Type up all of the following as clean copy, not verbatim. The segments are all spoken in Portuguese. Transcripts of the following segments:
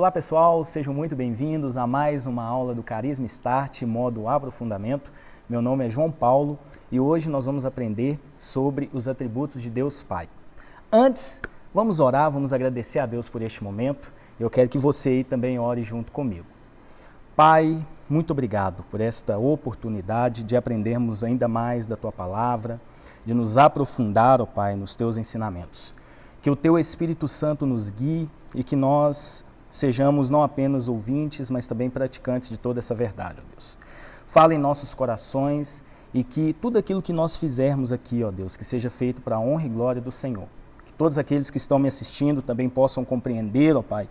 Olá pessoal, sejam muito bem-vindos a mais uma aula do Carisma Start, modo aprofundamento. Meu nome é João Paulo e hoje nós vamos aprender sobre os atributos de Deus Pai. Antes, vamos orar, vamos agradecer a Deus por este momento. Eu quero que você aí também ore junto comigo. Pai, muito obrigado por esta oportunidade de aprendermos ainda mais da Tua Palavra, de nos aprofundar, ó Pai, nos Teus ensinamentos. Que o Teu Espírito Santo nos guie e que nós sejamos não apenas ouvintes, mas também praticantes de toda essa verdade, ó Deus. Fala em nossos corações e que tudo aquilo que nós fizermos aqui, ó Deus, que seja feito para a honra e glória do Senhor. Que todos aqueles que estão me assistindo também possam compreender, ó Pai,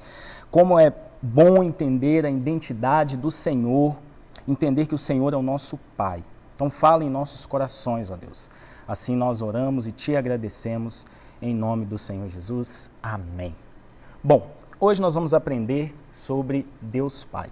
como é bom entender a identidade do Senhor, entender que o Senhor é o nosso Pai. Então fala em nossos corações, ó Deus. Assim nós oramos e Te agradecemos em nome do Senhor Jesus. Amém. Bom, hoje nós vamos aprender sobre Deus Pai.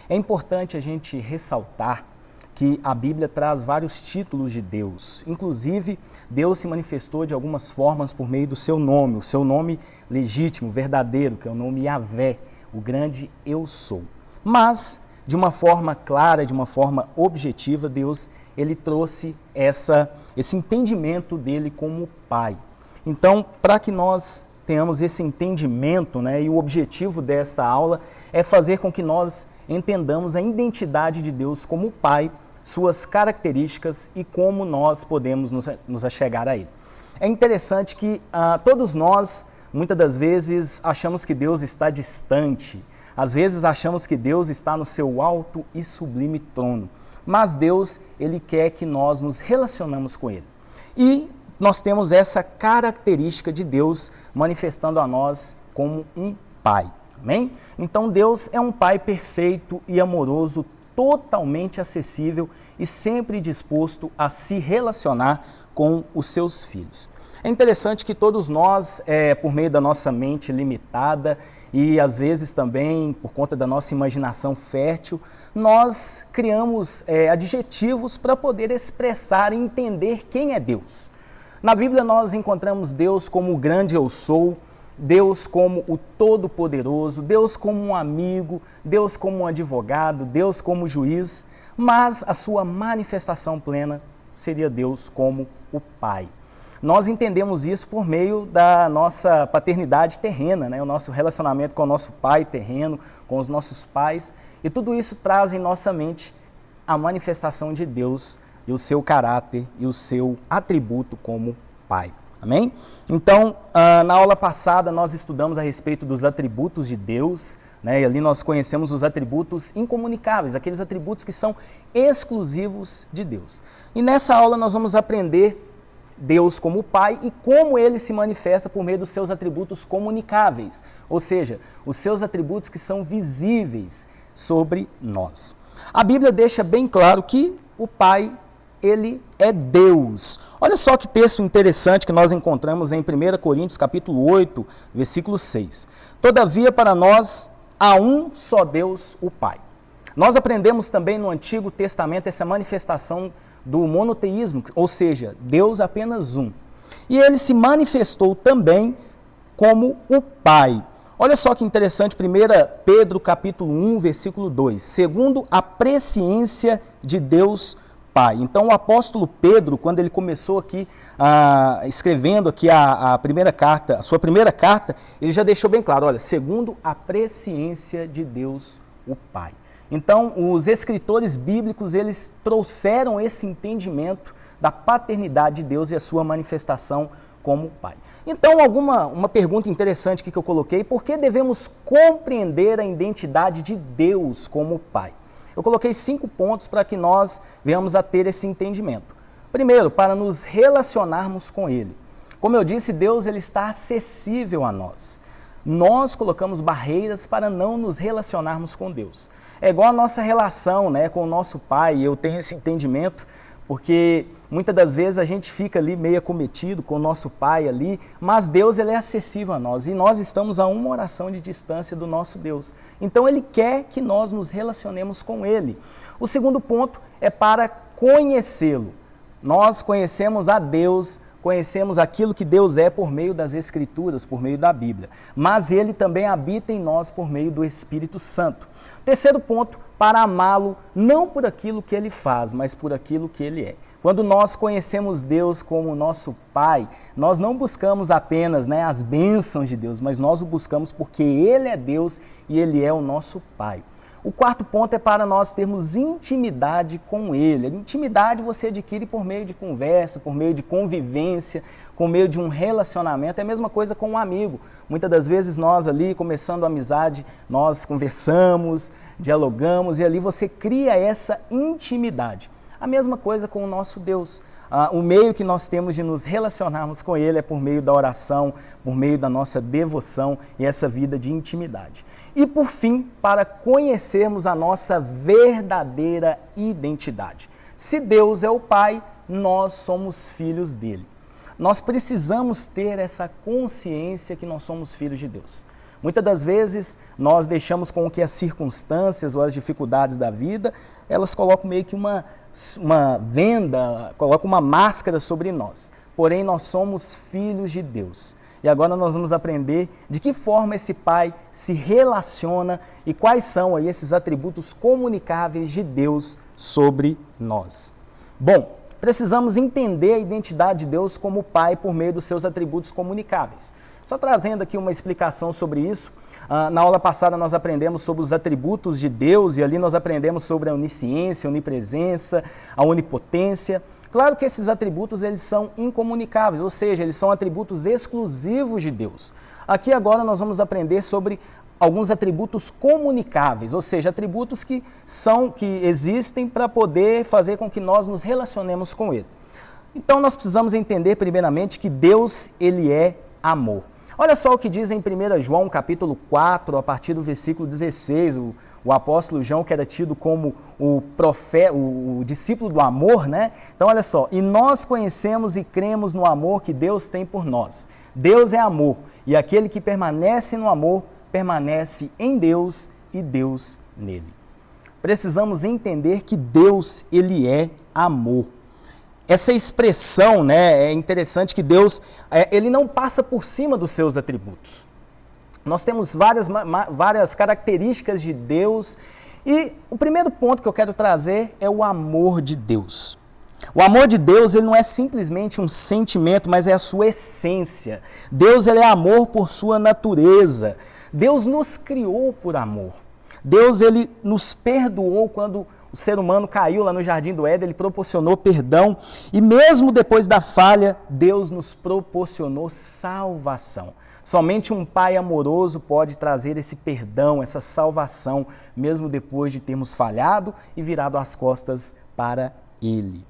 É importante a gente ressaltar que a Bíblia traz vários títulos de Deus. Inclusive, Deus se manifestou de algumas formas por meio do seu nome, o seu nome legítimo, verdadeiro, que é o nome Yahvé, o grande Eu Sou. Mas, de uma forma clara, de uma forma objetiva, Deus ele trouxe esse entendimento dele como Pai. Então, para que nós tenhamos esse entendimento, né, e o objetivo desta aula é fazer com que nós entendamos a identidade de Deus como Pai, suas características e como nós podemos nos achegar a Ele. É interessante que todos nós, muitas das vezes, achamos que Deus está distante, às vezes achamos que Deus está no seu alto e sublime trono, mas Deus, Ele quer que nós nos relacionamos com Ele. E nós temos essa característica de Deus manifestando a nós como um Pai, amém? Então Deus é um Pai perfeito e amoroso, totalmente acessível e sempre disposto a se relacionar com os seus filhos. É interessante que todos nós, por meio da nossa mente limitada e às vezes também por conta da nossa imaginação fértil, nós criamos adjetivos para poder expressar e entender quem é Deus. Na Bíblia nós encontramos Deus como o grande Eu Sou, Deus como o Todo-Poderoso, Deus como um amigo, Deus como um advogado, Deus como juiz, mas a sua manifestação plena seria Deus como o Pai. Nós entendemos isso por meio da nossa paternidade terrena, né? O nosso relacionamento com o nosso pai terreno, com os nossos pais, e tudo isso traz em nossa mente a manifestação de Deus e o seu caráter e o seu atributo como Pai. Amém? Então, na aula passada nós estudamos a respeito dos atributos de Deus, né? E ali nós conhecemos os atributos incomunicáveis, aqueles atributos que são exclusivos de Deus. E nessa aula nós vamos aprender Deus como Pai e como Ele se manifesta por meio dos seus atributos comunicáveis, ou seja, os seus atributos que são visíveis sobre nós. A Bíblia deixa bem claro que o Pai, Ele é Deus. Olha só que texto interessante que nós encontramos em 1 Coríntios capítulo 8, versículo 6. Todavia para nós há um só Deus, o Pai. Nós aprendemos também no Antigo Testamento essa manifestação do monoteísmo, ou seja, Deus apenas um. E Ele se manifestou também como o Pai. Olha só que interessante, 1 Pedro capítulo 1, versículo 2. Segundo a presciência de Deus Pai. Então o apóstolo Pedro, quando ele começou aqui, escrevendo aqui a sua primeira carta, ele já deixou bem claro, olha, segundo a presciência de Deus o Pai. Então os escritores bíblicos, eles trouxeram esse entendimento da paternidade de Deus e a sua manifestação como Pai. Então uma pergunta interessante que eu coloquei, por que devemos compreender a identidade de Deus como Pai? Eu coloquei 5 pontos para que nós venhamos a ter esse entendimento. Primeiro, para nos relacionarmos com Ele. Como eu disse, Deus ele está acessível a nós. Nós colocamos barreiras para não nos relacionarmos com Deus. É igual a nossa relação, né, com o nosso Pai. Eu tenho esse entendimento porque muitas das vezes a gente fica ali meio acometido com o nosso Pai ali, mas Deus ele é acessível a nós e nós estamos a uma oração de distância do nosso Deus. Então Ele quer que nós nos relacionemos com Ele. O segundo ponto é para conhecê-lo. Nós conhecemos a Deus conhecemos aquilo que Deus é por meio das Escrituras, por meio da Bíblia. Mas Ele também habita em nós por meio do Espírito Santo. Terceiro ponto, para amá-lo não por aquilo que Ele faz, mas por aquilo que Ele é. Quando nós conhecemos Deus como nosso Pai, nós não buscamos apenas as bênçãos de Deus, mas nós o buscamos porque Ele é Deus e Ele é o nosso Pai. O quarto ponto é para nós termos intimidade com Ele. A intimidade você adquire por meio de conversa, por meio de convivência, por meio de um relacionamento. É a mesma coisa com um amigo. Muitas das vezes nós ali, começando a amizade, nós conversamos, dialogamos e ali você cria essa intimidade. A mesma coisa com o nosso Deus. O meio que nós temos de nos relacionarmos com Ele é por meio da oração, por meio da nossa devoção e essa vida de intimidade. E por fim, para conhecermos a nossa verdadeira identidade. Se Deus é o Pai, nós somos filhos dele. Nós precisamos ter essa consciência que nós somos filhos de Deus. Muitas das vezes nós deixamos com que as circunstâncias ou as dificuldades da vida, elas colocam meio que uma venda, colocam uma máscara sobre nós. Porém, nós somos filhos de Deus. E agora nós vamos aprender de que forma esse Pai se relaciona e quais são aí esses atributos comunicáveis de Deus sobre nós. Bom, precisamos entender a identidade de Deus como Pai por meio dos seus atributos comunicáveis. Só trazendo aqui uma explicação sobre isso, na aula passada nós aprendemos sobre os atributos de Deus e ali nós aprendemos sobre a onisciência, a onipresença, a onipotência. Claro que esses atributos eles são incomunicáveis, ou seja, eles são atributos exclusivos de Deus. Aqui agora nós vamos aprender sobre alguns atributos comunicáveis, ou seja, atributos que existem para poder fazer com que nós nos relacionemos com Ele. Então nós precisamos entender primeiramente que Deus ele é amor. Olha só o que diz em 1 João, capítulo 4, a partir do versículo 16, o apóstolo João, que era tido como o discípulo do amor, né? Então, olha só, e nós conhecemos e cremos no amor que Deus tem por nós. Deus é amor, e aquele que permanece no amor, permanece em Deus e Deus nele. Precisamos entender que Deus, ele é amor. Essa expressão, é interessante que Deus, ele não passa por cima dos seus atributos. Nós temos várias características de Deus e o primeiro ponto que eu quero trazer é o amor de Deus. O amor de Deus ele não é simplesmente um sentimento, mas é a sua essência. Deus ele é amor por sua natureza. Deus nos criou por amor. Deus ele nos perdoou quando o ser humano caiu lá no Jardim do Éden, ele proporcionou perdão e mesmo depois da falha, Deus nos proporcionou salvação. Somente um Pai amoroso pode trazer esse perdão, essa salvação, mesmo depois de termos falhado e virado as costas para Ele.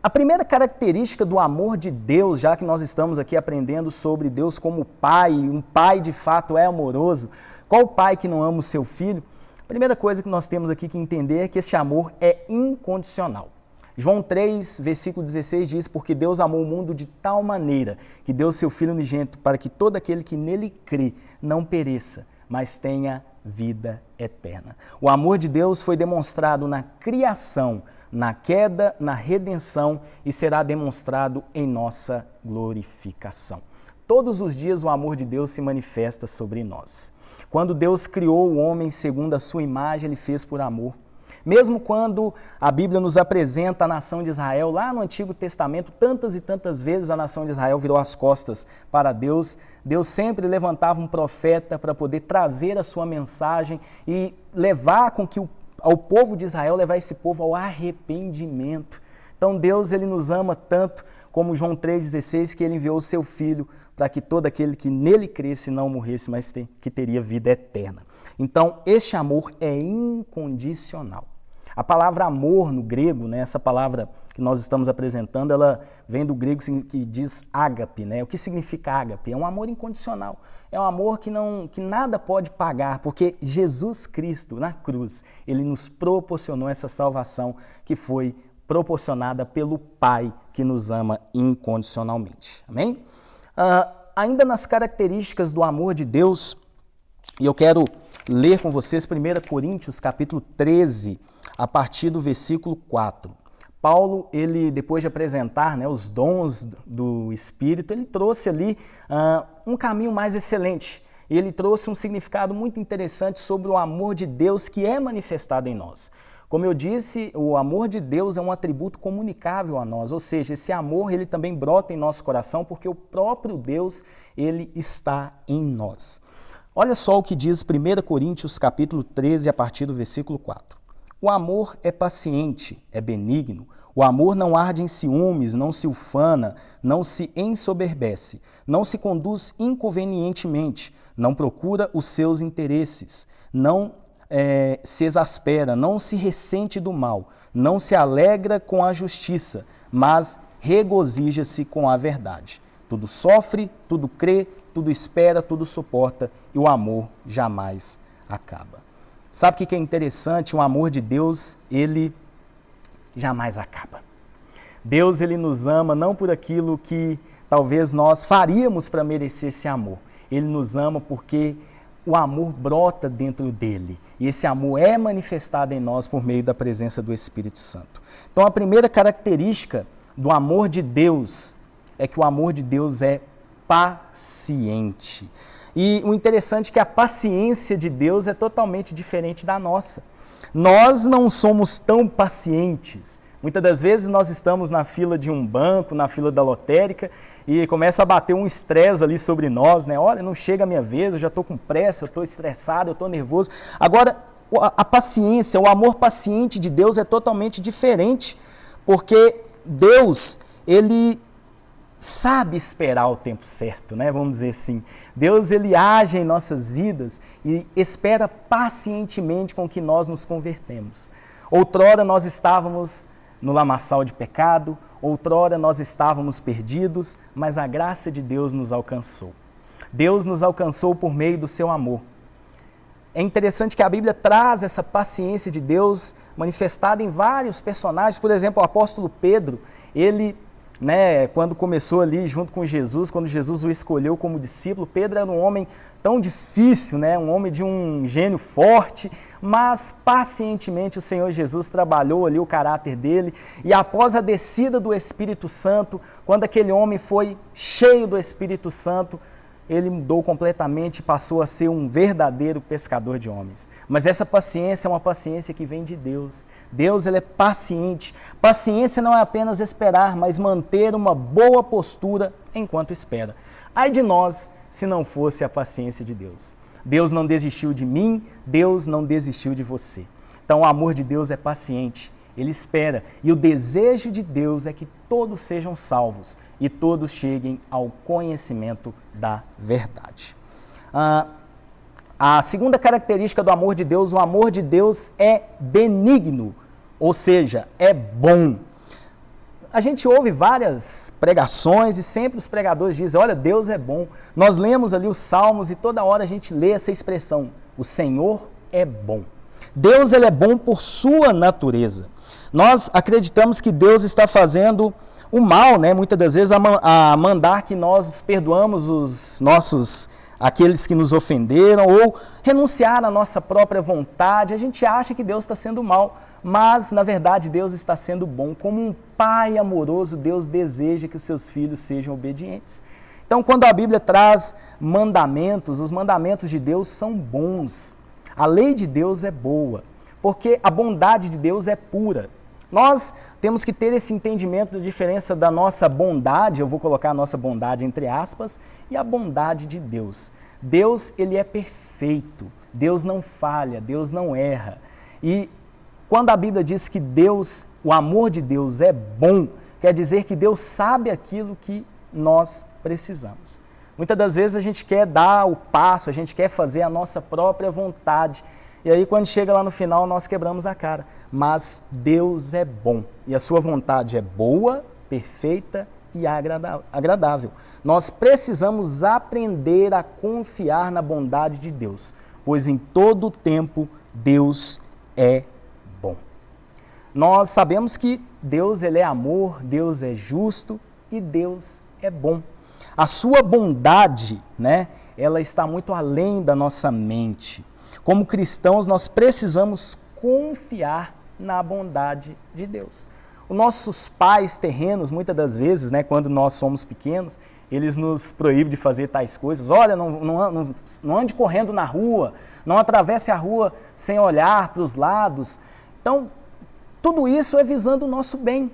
A primeira característica do amor de Deus, já que nós estamos aqui aprendendo sobre Deus como Pai, um Pai de fato é amoroso, qual pai que não ama o seu filho? A primeira coisa que nós temos aqui que entender é que esse amor é incondicional. João 3, versículo 16 diz, porque Deus amou o mundo de tal maneira que deu o seu Filho unigênito para que todo aquele que nele crê não pereça, mas tenha vida eterna. O amor de Deus foi demonstrado na criação, na queda, na redenção e será demonstrado em nossa glorificação. Todos os dias o amor de Deus se manifesta sobre nós. Quando Deus criou o homem segundo a sua imagem, ele fez por amor. Mesmo quando a Bíblia nos apresenta a nação de Israel, lá no Antigo Testamento, tantas e tantas vezes a nação de Israel virou as costas para Deus. Deus sempre levantava um profeta para poder trazer a sua mensagem e levar com que ao povo de Israel, levar esse povo ao arrependimento. Então Deus ele nos ama tanto, como João 3,16, que ele enviou o seu Filho para que todo aquele que nele cresce não morresse, mas que teria vida eterna. Então, este amor é incondicional. A palavra amor no grego, essa palavra que nós estamos apresentando, ela vem do grego que diz ágape. O que significa ágape? É um amor incondicional. É um amor que nada pode pagar, porque Jesus Cristo, na cruz, ele nos proporcionou essa salvação que foi proporcionada pelo Pai que nos ama incondicionalmente. Amém? Ainda nas características do amor de Deus, e eu quero ler com vocês 1 Coríntios capítulo 13, a partir do versículo 4. Paulo, ele depois de apresentar, né, os dons do Espírito, ele trouxe ali um caminho mais excelente. Ele trouxe um significado muito interessante sobre o amor de Deus que é manifestado em nós. Como eu disse, o amor de Deus é um atributo comunicável a nós, ou seja, esse amor ele também brota em nosso coração porque o próprio Deus ele está em nós. Olha só o que diz 1 Coríntios capítulo 13, a partir do versículo 4. O amor é paciente, é benigno. O amor não arde em ciúmes, não se ufana, não se ensoberbece, não se conduz inconvenientemente, não procura os seus interesses, não se exaspera, não se ressente do mal, não se alegra com a justiça, mas regozija-se com a verdade. Tudo sofre, tudo crê, tudo espera, tudo suporta, e o amor jamais acaba. Sabe o que é interessante? O amor de Deus, ele jamais acaba. Deus, ele nos ama não por aquilo que talvez nós faríamos para merecer esse amor. Ele nos ama porque o amor brota dentro dele. E esse amor é manifestado em nós por meio da presença do Espírito Santo. Então, a primeira característica do amor de Deus é que o amor de Deus é paciente. E o interessante é que a paciência de Deus é totalmente diferente da nossa. Nós não somos tão pacientes. Muitas das vezes nós estamos na fila de um banco, na fila da lotérica, e começa a bater um estresse ali sobre nós, né? Olha, não chega a minha vez, eu já estou com pressa, eu estou estressado, eu estou nervoso. Agora, a paciência, o amor paciente de Deus é totalmente diferente, porque Deus, ele sabe esperar o tempo certo, né? Vamos dizer assim. Deus, ele age em nossas vidas e espera pacientemente com que nós nos convertemos. Outrora nós estávamos no lamaçal de pecado, outrora nós estávamos perdidos, mas a graça de Deus nos alcançou. Deus nos alcançou por meio do seu amor. É interessante que a Bíblia traz essa paciência de Deus manifestada em vários personagens. Por exemplo, o apóstolo Pedro, ele, quando começou ali junto com Jesus, quando Jesus o escolheu como discípulo, Pedro era um homem tão difícil, um homem de um gênio forte, mas pacientemente o Senhor Jesus trabalhou ali o caráter dele, e após a descida do Espírito Santo, quando aquele homem foi cheio do Espírito Santo, ele mudou completamente e passou a ser um verdadeiro pescador de homens. Mas essa paciência é uma paciência que vem de Deus. Deus, ele é paciente. Paciência não é apenas esperar, mas manter uma boa postura enquanto espera. Ai de nós, se não fosse a paciência de Deus. Deus não desistiu de mim, Deus não desistiu de você. Então o amor de Deus é paciente. Ele espera, e o desejo de Deus é que todos sejam salvos e todos cheguem ao conhecimento da verdade. A segunda característica do amor de Deus, o amor de Deus é benigno, ou seja, é bom. A gente ouve várias pregações e sempre os pregadores dizem, olha, Deus é bom. Nós lemos ali os Salmos e toda hora a gente lê essa expressão, o Senhor é bom. Deus, ele é bom por sua natureza. Nós acreditamos que Deus está fazendo o mal, muitas das vezes, a mandar que nós perdoamos aqueles que nos ofenderam, ou renunciar à nossa própria vontade. A gente acha que Deus está sendo mal, mas, na verdade, Deus está sendo bom. Como um pai amoroso, Deus deseja que os seus filhos sejam obedientes. Então, quando a Bíblia traz mandamentos, os mandamentos de Deus são bons. A lei de Deus é boa, porque a bondade de Deus é pura. Nós temos que ter esse entendimento da diferença da nossa bondade, eu vou colocar a nossa bondade entre aspas, e a bondade de Deus. Deus, ele é perfeito, Deus não falha, Deus não erra. E quando a Bíblia diz que Deus, o amor de Deus é bom, quer dizer que Deus sabe aquilo que nós precisamos. Muitas das vezes a gente quer dar o passo, a gente quer fazer a nossa própria vontade. E aí quando chega lá no final nós quebramos a cara. Mas Deus é bom e a sua vontade é boa, perfeita e agradável. Nós precisamos aprender a confiar na bondade de Deus, pois em todo o tempo Deus é bom. Nós sabemos que Deus, ele é amor, Deus é justo e Deus é bom. A sua bondade, ela está muito além da nossa mente. Como cristãos, nós precisamos confiar na bondade de Deus. Os nossos pais terrenos, muitas das vezes, né, quando nós somos pequenos, eles nos proíbem de fazer tais coisas. Olha, não ande correndo na rua, não atravesse a rua sem olhar para os lados. Então, tudo isso é visando o nosso bem.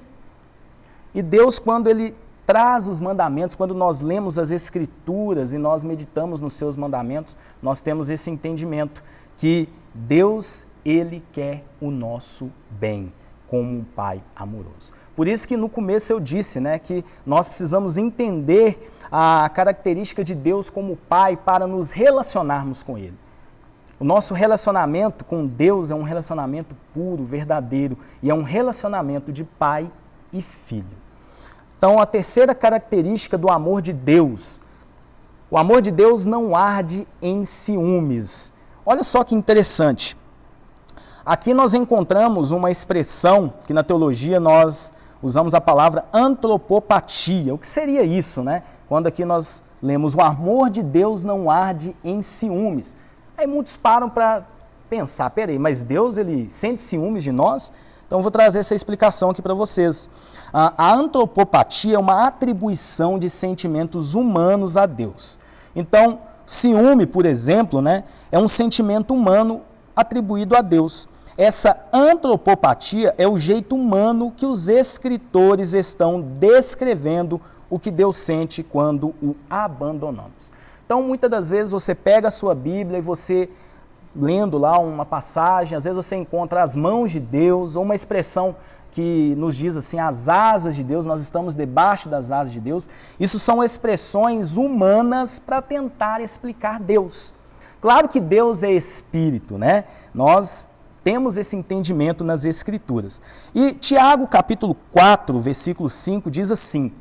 E Deus, quando Ele traz os mandamentos, quando nós lemos as Escrituras e nós meditamos nos seus mandamentos, nós temos esse entendimento que Deus, Ele quer o nosso bem, como um Pai amoroso. Por isso que no começo eu disse, né, que nós precisamos entender a característica de Deus como Pai para nos relacionarmos com Ele. O nosso relacionamento com Deus é um relacionamento puro, verdadeiro, e é um relacionamento de pai e filho. Então, a terceira característica do amor de Deus, o amor de Deus não arde em ciúmes. Olha só que interessante. Aqui nós encontramos uma expressão que na teologia nós usamos a palavra antropopatia. O que seria isso, né? Quando aqui nós lemos o amor de Deus não arde em ciúmes. Aí muitos param para pensar, peraí, mas Deus ele sente ciúmes de nós? Então eu vou trazer essa explicação aqui para vocês. A antropopatia é uma atribuição de sentimentos humanos a Deus. Então, ciúme, por exemplo, né, é um sentimento humano atribuído a Deus. Essa antropopatia é o jeito humano que os escritores estão descrevendo o que Deus sente quando o abandonamos. Então, muitas das vezes você pega a sua Bíblia e você, lendo lá uma passagem, às vezes você encontra as mãos de Deus, ou uma expressão que nos diz assim, as asas de Deus, nós estamos debaixo das asas de Deus. Isso são expressões humanas para tentar explicar Deus. Claro que Deus é espírito, né? Nós temos esse entendimento nas Escrituras. E Tiago, capítulo 4, versículo 5, diz assim,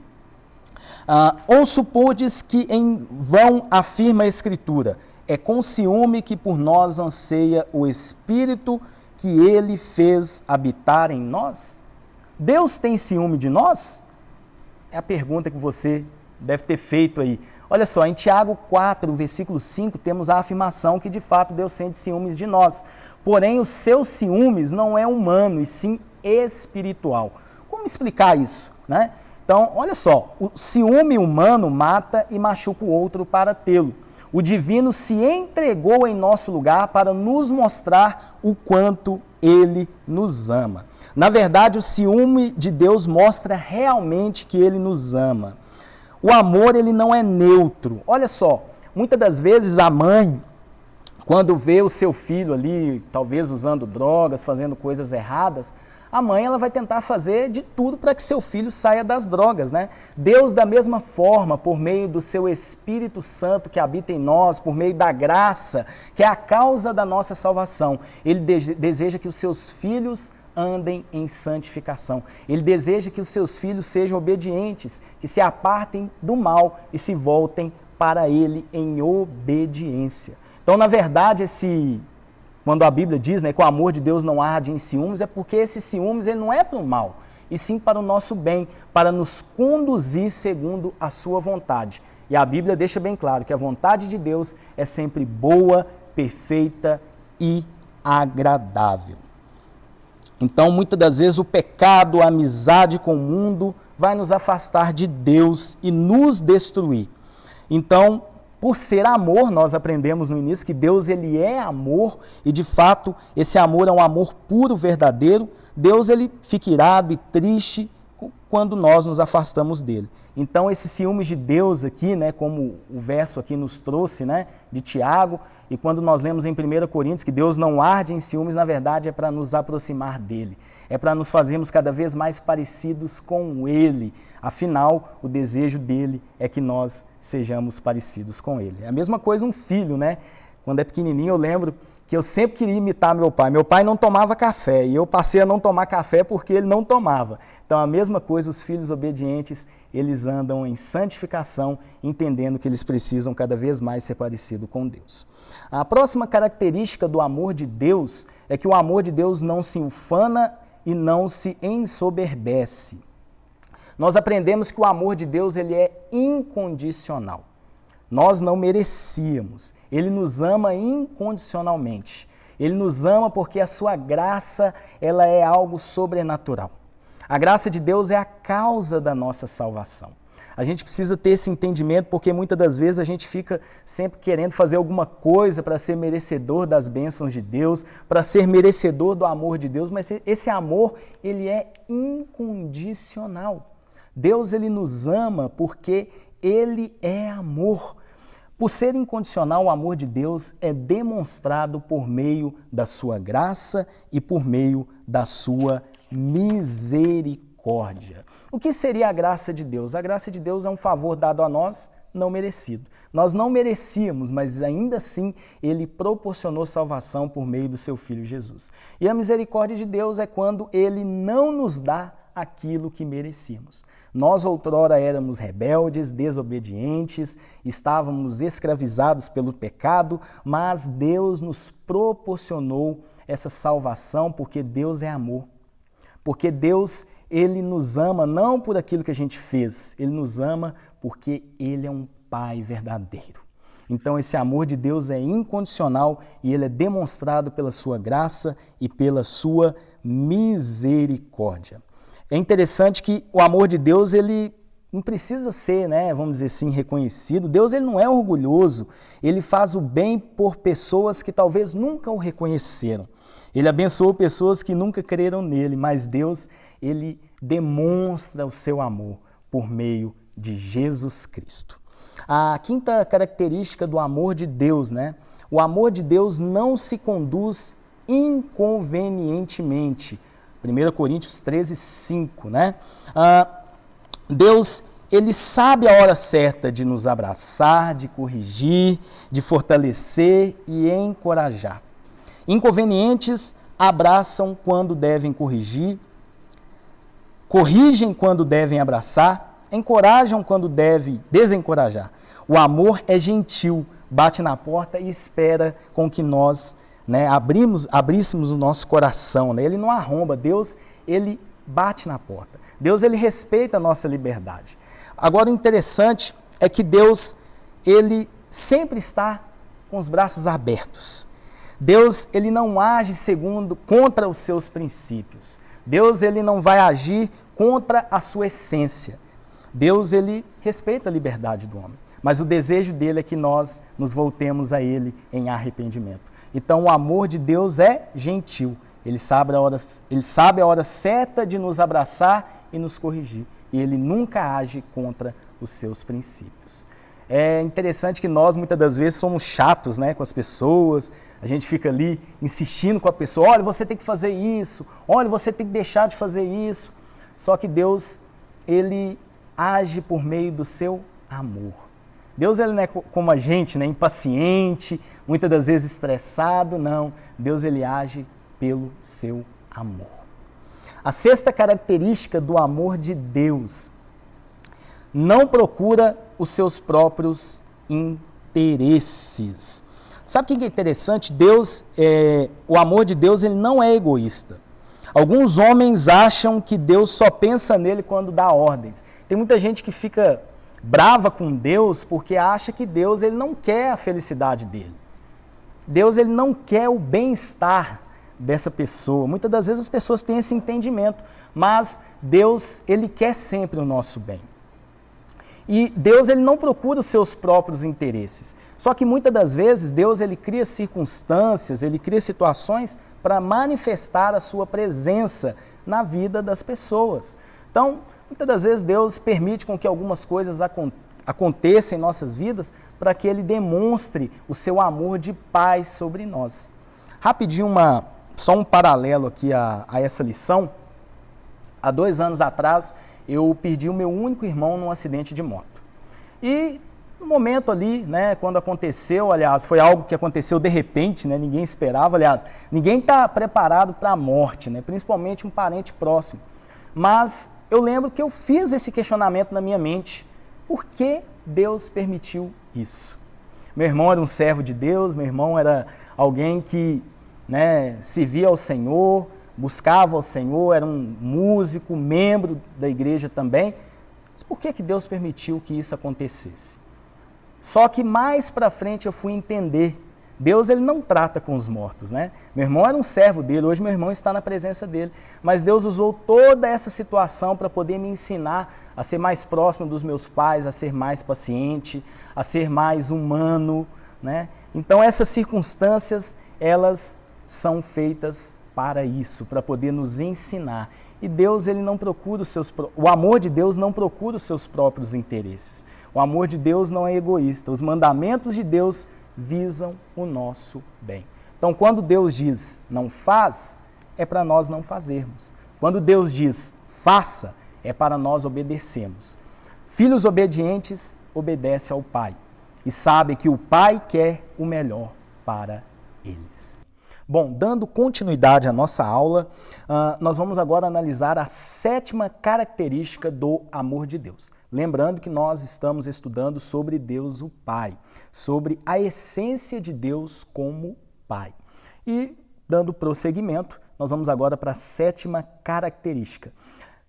ou supodes que em vão afirma a Escritura, é com ciúme que por nós anseia o Espírito que Ele fez habitar em nós? Deus tem ciúme de nós? É a pergunta que você deve ter feito aí. Olha só, em Tiago 4, versículo 5, temos a afirmação que de fato Deus sente ciúmes de nós. Porém, os seus ciúmes não é humano, e sim espiritual. Como explicar isso, né? Então, olha só, o ciúme humano mata e machuca o outro para tê-lo. O divino se entregou em nosso lugar para nos mostrar o quanto Ele nos ama. Na verdade, o ciúme de Deus mostra realmente que Ele nos ama. O amor, ele não é neutro. Olha só, muitas das vezes a mãe, quando vê o seu filho ali, talvez usando drogas, fazendo coisas erradas, a mãe ela vai tentar fazer de tudo para que seu filho saia das drogas, né? Deus, da mesma forma, por meio do seu Espírito Santo que habita em nós, por meio da graça, que é a causa da nossa salvação, Ele deseja que os seus filhos andem em santificação. Ele deseja que os seus filhos sejam obedientes, que se apartem do mal e se voltem para Ele em obediência. Então, na verdade, quando a Bíblia diz, né, que o amor de Deus não arde em ciúmes, é porque esse ciúmes ele não é para o mal, e sim para o nosso bem, para nos conduzir segundo a sua vontade. E a Bíblia deixa bem claro que a vontade de Deus é sempre boa, perfeita e agradável. Então, muitas das vezes, o pecado, a amizade com o mundo vai nos afastar de Deus e nos destruir. Então, por ser amor, nós aprendemos no início que Deus ele é amor e, de fato, esse amor é um amor puro, verdadeiro. Deus ele fica irado e triste quando nós nos afastamos dele. Então, esses ciúmes de Deus aqui, né, como o verso aqui nos trouxe, né, de Tiago, e quando nós lemos em 1 Coríntios que Deus não arde em ciúmes, na verdade é para nos aproximar dele, é para nos fazermos cada vez mais parecidos com ele. Afinal, o desejo dele é que nós sejamos parecidos com ele. É a mesma coisa um filho, né? Quando é pequenininho eu lembro que eu sempre queria imitar meu pai. Meu pai não tomava café e eu passei a não tomar café porque ele não tomava. Então a mesma coisa, os filhos obedientes, eles andam em santificação, entendendo que eles precisam cada vez mais ser parecidos com Deus. A próxima característica do amor de Deus é que o amor de Deus não se ufana e não se ensoberbece. Nós aprendemos que o amor de Deus ele é incondicional. Nós não merecíamos. Ele nos ama incondicionalmente. Ele nos ama porque a sua graça ela é algo sobrenatural. A graça de Deus é a causa da nossa salvação. A gente precisa ter esse entendimento porque muitas das vezes a gente fica sempre querendo fazer alguma coisa para ser merecedor das bênçãos de Deus, para ser merecedor do amor de Deus, mas esse amor, ele é incondicional. Deus, ele nos ama porque ele é amor. Por ser incondicional, o amor de Deus é demonstrado por meio da sua graça e por meio da sua misericórdia. O que seria a graça de Deus? A graça de Deus é um favor dado a nós, não merecido. Nós não merecíamos, mas ainda assim Ele proporcionou salvação por meio do seu Filho Jesus. E a misericórdia de Deus é quando Ele não nos dá aquilo que merecíamos. Nós outrora éramos rebeldes, desobedientes, estávamos escravizados pelo pecado, mas Deus nos proporcionou essa salvação porque Deus é amor. Porque Deus, Ele nos ama não por aquilo que a gente fez, Ele nos ama porque Ele é um Pai verdadeiro. Então esse amor de Deus é incondicional e ele é demonstrado pela sua graça e pela sua misericórdia. É interessante que o amor de Deus, ele não precisa ser, vamos dizer assim, reconhecido. Deus, ele não é orgulhoso, ele faz o bem por pessoas que talvez nunca o reconheceram. Ele abençoou pessoas que nunca creram nele, mas Deus, ele demonstra o seu amor por meio de Jesus Cristo. A quinta característica do amor de Deus, o amor de Deus não se conduz inconvenientemente. 1 Coríntios 13, 5, Deus, ele sabe a hora certa de nos abraçar, de corrigir, de fortalecer e encorajar. Inconvenientes abraçam quando devem corrigir, corrigem quando devem abraçar, encorajam quando devem desencorajar. O amor é gentil, bate na porta e espera com que nós abríssemos o nosso coração. Ele não arromba, Deus, ele bate na porta. Deus, ele respeita a nossa liberdade. Agora, o interessante é que Deus, ele sempre está com os braços abertos. Deus, ele não age contra os seus princípios. Deus, ele não vai agir contra a sua essência. Deus, ele respeita a liberdade do homem, mas o desejo dele é que nós nos voltemos a ele em arrependimento. Então, o amor de Deus é gentil. Ele sabe a hora certa de nos abraçar e nos corrigir. E ele nunca age contra os seus princípios. É interessante que nós, muitas das vezes, somos chatos com as pessoas. A gente fica ali insistindo com a pessoa. Olha, você tem que fazer isso. Olha, você tem que deixar de fazer isso. Só que Deus, ele age por meio do seu amor. Deus, ele não é como a gente, impaciente, muitas das vezes estressado, não. Deus, ele age pelo seu amor. A sexta característica do amor de Deus: não procura os seus próprios interesses. Sabe o que é interessante? O amor de Deus, ele não é egoísta. Alguns homens acham que Deus só pensa nele quando dá ordens. Tem muita gente que fica brava com Deus porque acha que Deus, ele não quer a felicidade dele. Deus, ele não quer o bem-estar dessa pessoa. Muitas das vezes as pessoas têm esse entendimento, mas Deus, ele quer sempre o nosso bem. E Deus, ele não procura os seus próprios interesses. Só que muitas das vezes Deus, ele cria circunstâncias, ele cria situações para manifestar a sua presença na vida das pessoas. Então, muitas das vezes Deus permite com que algumas coisas aconteçam em nossas vidas para que ele demonstre o seu amor de paz sobre nós. Rapidinho, só um paralelo aqui a essa lição. Há 2 anos atrás, eu perdi o meu único irmão num acidente de moto. E no momento ali, quando aconteceu, aliás, foi algo que aconteceu de repente, ninguém esperava, aliás, ninguém está preparado para a morte, principalmente um parente próximo. Mas eu lembro que eu fiz esse questionamento na minha mente: por que Deus permitiu isso? Meu irmão era um servo de Deus, meu irmão era alguém que servia ao Senhor, buscava ao Senhor, era um músico, membro da igreja também. Mas por que Deus permitiu que isso acontecesse? Só que mais para frente eu fui entender, Deus ele não trata com os mortos, né? Meu irmão era um servo dele, hoje meu irmão está na presença dele. Mas Deus usou toda essa situação para poder me ensinar a ser mais próximo dos meus pais, a ser mais paciente, a ser mais humano, né? Então essas circunstâncias, elas são feitas para isso, para poder nos ensinar. E Deus, ele não procura o amor de Deus não procura os seus próprios interesses. O amor de Deus não é egoísta. Os mandamentos de Deus visam o nosso bem. Então, quando Deus diz não faz, é para nós não fazermos. Quando Deus diz faça, é para nós obedecermos. Filhos obedientes obedecem ao Pai e sabem que o Pai quer o melhor para eles. Bom, dando continuidade à nossa aula, nós vamos agora analisar a 7ª característica do amor de Deus. Lembrando que nós estamos estudando sobre Deus o Pai, sobre a essência de Deus como Pai. E, dando prosseguimento, nós vamos agora para a 7ª característica,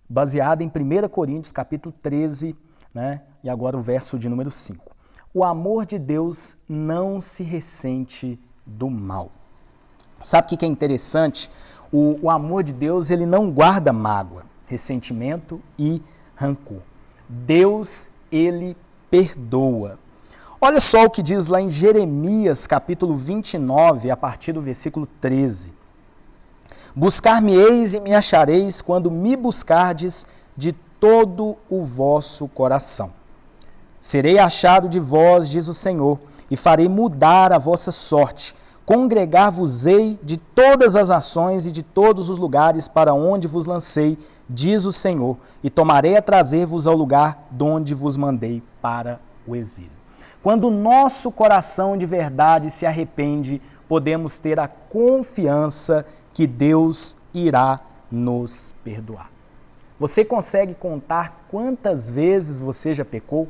baseada em 1 Coríntios, capítulo 13, né, e agora o verso de número 5. O amor de Deus não se ressente do mal. Sabe o que é interessante? O amor de Deus, ele não guarda mágoa, ressentimento e rancor. Deus, ele perdoa. Olha só o que diz lá em Jeremias, capítulo 29, a partir do versículo 13. Buscar-me-eis e me achareis quando me buscardes de todo o vosso coração. Serei achado de vós, diz o Senhor, e farei mudar a vossa sorte. Congregar-vos-ei de todas as nações e de todos os lugares para onde vos lancei, diz o Senhor, e tomarei a trazer-vos ao lugar de onde vos mandei para o exílio. Quando o nosso coração de verdade se arrepende, podemos ter a confiança que Deus irá nos perdoar. Você consegue contar quantas vezes você já pecou?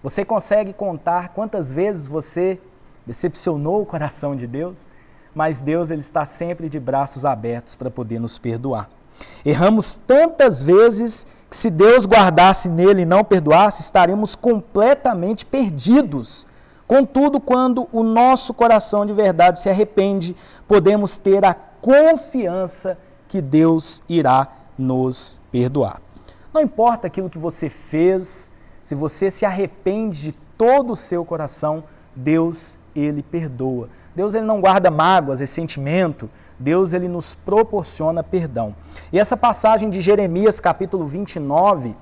Você consegue contar quantas vezes você decepcionou o coração de Deus? Mas Deus, ele está sempre de braços abertos para poder nos perdoar. Erramos tantas vezes que, se Deus guardasse nele e não perdoasse, estaremos completamente perdidos. Contudo, quando o nosso coração de verdade se arrepende, podemos ter a confiança que Deus irá nos perdoar. Não importa aquilo que você fez, se você se arrepende de todo o seu coração, Deus, ele perdoa. Deus, ele não guarda mágoas, ressentimento. Deus, ele nos proporciona perdão. E essa passagem de Jeremias, capítulo 29,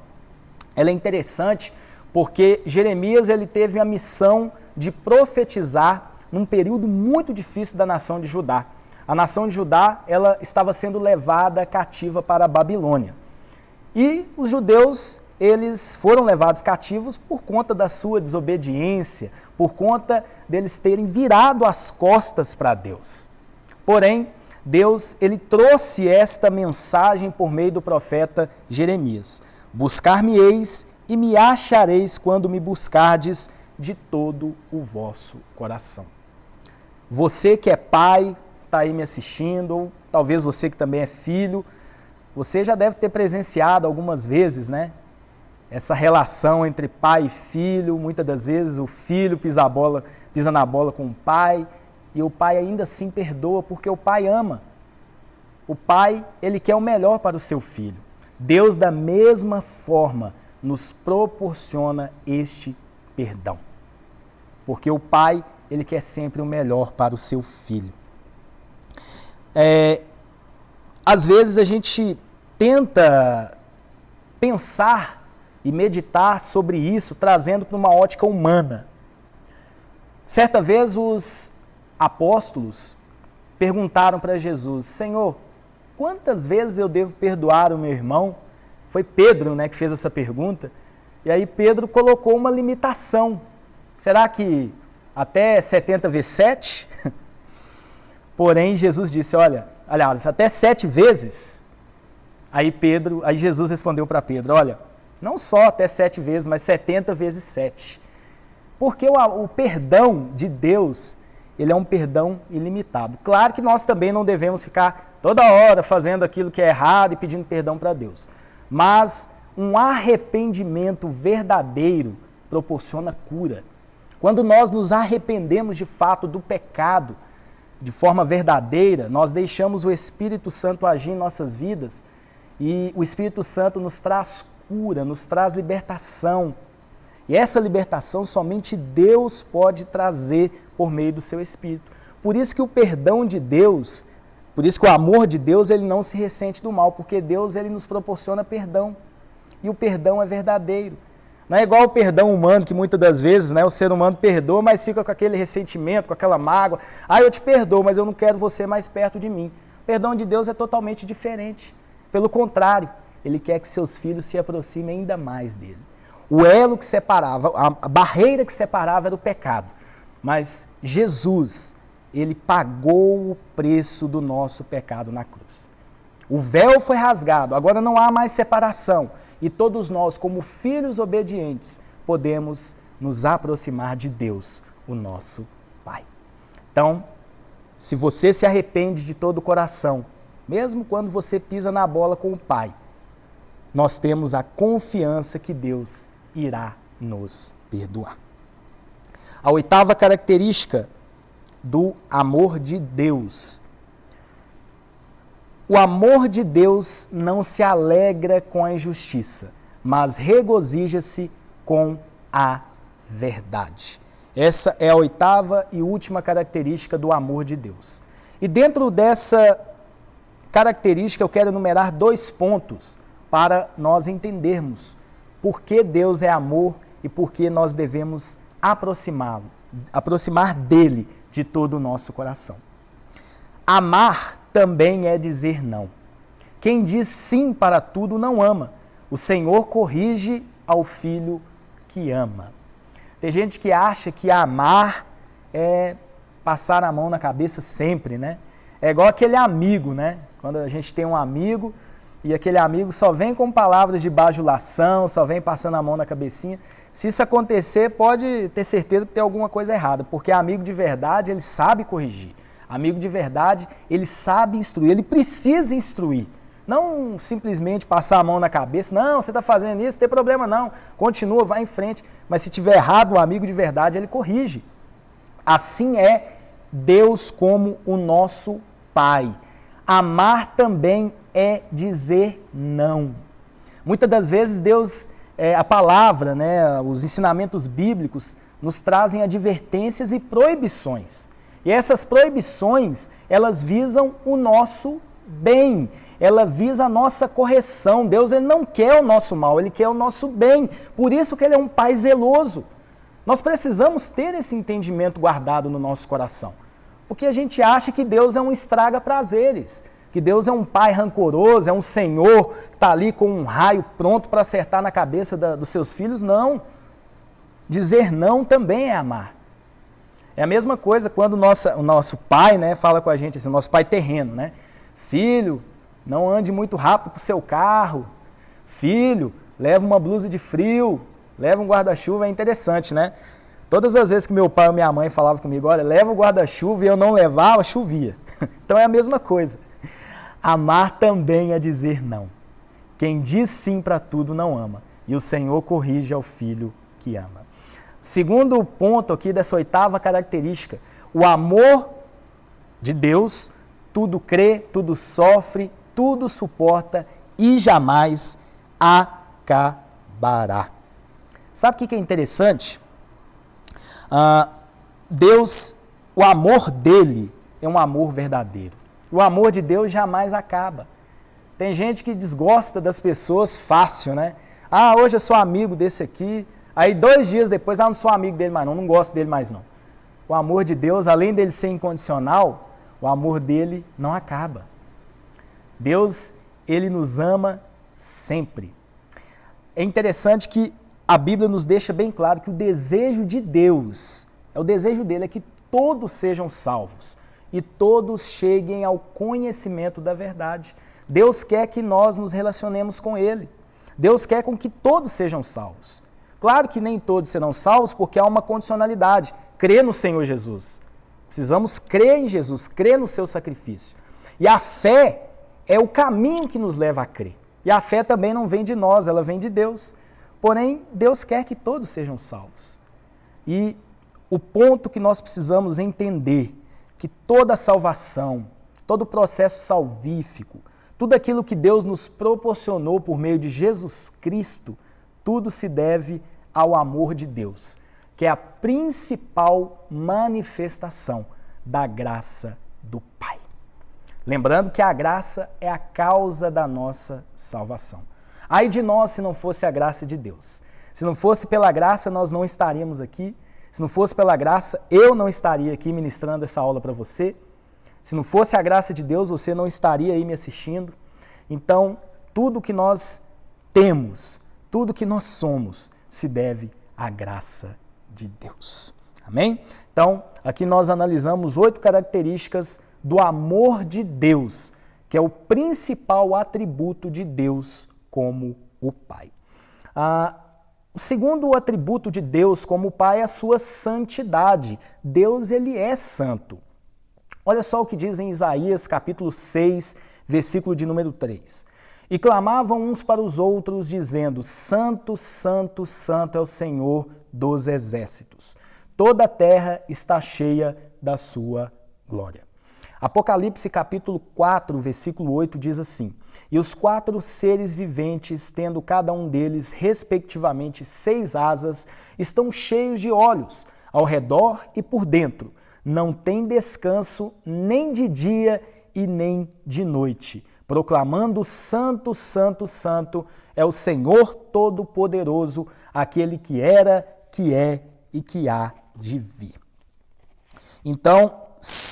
ela é interessante porque Jeremias, ele teve a missão de profetizar num período muito difícil da nação de Judá. A nação de Judá, ela estava sendo levada cativa para a Babilônia. E os judeus, eles foram levados cativos por conta da sua desobediência, por conta deles terem virado as costas para Deus. Porém, Deus, ele trouxe esta mensagem por meio do profeta Jeremias. Buscar-me-eis e me achareis quando me buscardes de todo o vosso coração. Você que é pai, está aí me assistindo, ou talvez você que também é filho, você já deve ter presenciado algumas vezes, né? Essa relação entre pai e filho, muitas das vezes o filho pisa na bola com o pai, e o pai ainda assim perdoa, porque o pai ama. O pai, ele quer o melhor para o seu filho. Deus, da mesma forma, nos proporciona este perdão. Porque o pai, ele quer sempre o melhor para o seu filho. Às vezes a gente tenta pensar e meditar sobre isso, trazendo para uma ótica humana. Certa vez os apóstolos perguntaram para Jesus: Senhor, quantas vezes eu devo perdoar o meu irmão? Foi Pedro, né, que fez essa pergunta. E aí Pedro colocou uma limitação. Será que até 70 vezes 7? Porém, Jesus disse, aliás, até 7 vezes. Aí Jesus respondeu para Pedro, olha, não só até 7 vezes, mas 70 vezes 7. Porque o perdão de Deus, ele é um perdão ilimitado. Claro que nós também não devemos ficar toda hora fazendo aquilo que é errado e pedindo perdão para Deus. Mas um arrependimento verdadeiro proporciona cura. Quando nós nos arrependemos de fato do pecado, de forma verdadeira, nós deixamos o Espírito Santo agir em nossas vidas e o Espírito Santo nos traz cura, nos traz libertação. E essa libertação somente Deus pode trazer por meio do seu Espírito. Por isso que o perdão de Deus, por isso que o amor de Deus, ele não se ressente do mal, porque Deus ele nos proporciona perdão. E o perdão é verdadeiro. Não é igual o perdão humano, que muitas das vezes o ser humano perdoa, mas fica com aquele ressentimento, com aquela mágoa. Ah, eu te perdoo, mas eu não quero você mais perto de mim. O perdão de Deus é totalmente diferente. Pelo contrário, Ele quer que seus filhos se aproximem ainda mais dele. O elo que separava, a barreira que separava era o pecado. Mas Jesus, Ele pagou o preço do nosso pecado na cruz. O véu foi rasgado, agora não há mais separação. E todos nós, como filhos obedientes, podemos nos aproximar de Deus, o nosso Pai. Então, se você se arrepende de todo o coração, mesmo quando você pisa na bola com o Pai, nós temos a confiança que Deus irá nos perdoar. A oitava característica do amor de Deus. O amor de Deus não se alegra com a injustiça, mas regozija-se com a verdade. Essa é a oitava e última característica do amor de Deus. E dentro dessa característica eu quero enumerar 2 pontos para nós entendermos por que Deus é amor e por que nós devemos aproximar dele de todo o nosso coração. Amar também é dizer não. Quem diz sim para tudo não ama. O Senhor corrige ao filho que ama. Tem gente que acha que amar é passar a mão na cabeça sempre, né? É igual aquele amigo, né? Quando a gente tem um amigo e aquele amigo só vem com palavras de bajulação, só vem passando a mão na cabecinha. Se isso acontecer, pode ter certeza que tem alguma coisa errada, porque amigo de verdade, ele sabe corrigir. Amigo de verdade, ele sabe instruir, ele precisa instruir. Não simplesmente passar a mão na cabeça, não, você está fazendo isso, não tem problema não, continua, vai em frente. Mas se tiver errado, o amigo de verdade, ele corrige. Assim é Deus como o nosso Pai. Amar também é dizer não. Muitas das vezes Deus, a palavra, os ensinamentos bíblicos nos trazem advertências e proibições. E essas proibições, elas visam o nosso bem, ela visa a nossa correção. Deus ele não quer o nosso mal, Ele quer o nosso bem. Por isso que Ele é um Pai zeloso. Nós precisamos ter esse entendimento guardado no nosso coração. Porque a gente acha que Deus é um estraga-prazeres, que Deus é um Pai rancoroso, é um Senhor que está ali com um raio pronto para acertar na cabeça dos seus filhos. Não. Dizer não também é amar. É a mesma coisa quando o nosso pai fala com a gente, assim, o nosso pai terreno, né? Filho, não ande muito rápido com o seu carro. Filho, leva uma blusa de frio, leva um guarda-chuva. É interessante, né? Todas as vezes que meu pai ou minha mãe falavam comigo, olha, leva o guarda-chuva, e eu não levava, chovia. Então é a mesma coisa. Amar também é dizer não. Quem diz sim para tudo não ama. E o Senhor corrige ao filho que ama. Segundo ponto aqui dessa oitava característica, o amor de Deus tudo crê, tudo sofre, tudo suporta e jamais acabará. Sabe o que é interessante? Deus, o amor dele é um amor verdadeiro. O amor de Deus jamais acaba. Tem gente que desgosta das pessoas fácil, né? Ah, hoje eu sou amigo desse aqui. Aí 2 dias depois, não sou amigo dele mais não gosto dele mais não. O amor de Deus, além dele ser incondicional, o amor dele não acaba. Deus, ele nos ama sempre. É interessante que a Bíblia nos deixa bem claro que o desejo de Deus, o desejo dele é que todos sejam salvos e todos cheguem ao conhecimento da verdade. Deus quer que nós nos relacionemos com ele. Deus quer com que todos sejam salvos. Claro que nem todos serão salvos porque há uma condicionalidade. Crer no Senhor Jesus. Precisamos crer em Jesus, crer no seu sacrifício. E a fé é o caminho que nos leva a crer. E a fé também não vem de nós, ela vem de Deus. Porém, Deus quer que todos sejam salvos. E o ponto que nós precisamos entender que toda a salvação, todo o processo salvífico, tudo aquilo que Deus nos proporcionou por meio de Jesus Cristo, tudo se deve ao amor de Deus, que é a principal manifestação da graça do Pai. Lembrando que a graça é a causa da nossa salvação. Ai de nós se não fosse a graça de Deus. Se não fosse pela graça, nós não estaríamos aqui. Se não fosse pela graça, eu não estaria aqui ministrando essa aula para você. Se não fosse a graça de Deus, você não estaria aí me assistindo. Então, tudo que nós temos, tudo que nós somos, se deve à graça de Deus. Amém? Então, aqui nós analisamos 8 características do amor de Deus, que é o principal atributo de Deus como o Pai. O segundo atributo de Deus como Pai é a sua santidade. Deus, ele é santo. Olha só o que diz em Isaías, capítulo 6, versículo de número 3. E clamavam uns para os outros, dizendo: Santo, Santo, Santo é o Senhor dos exércitos. Toda a terra está cheia da sua glória. Apocalipse, capítulo 4, versículo 8, diz assim: E os 4 seres viventes, tendo cada um deles, respectivamente, 6 asas, estão cheios de olhos, ao redor e por dentro. Não tem descanso nem de dia e nem de noite, proclamando: Santo, Santo, Santo é o Senhor Todo-Poderoso, aquele que era, que é e que há de vir. Então,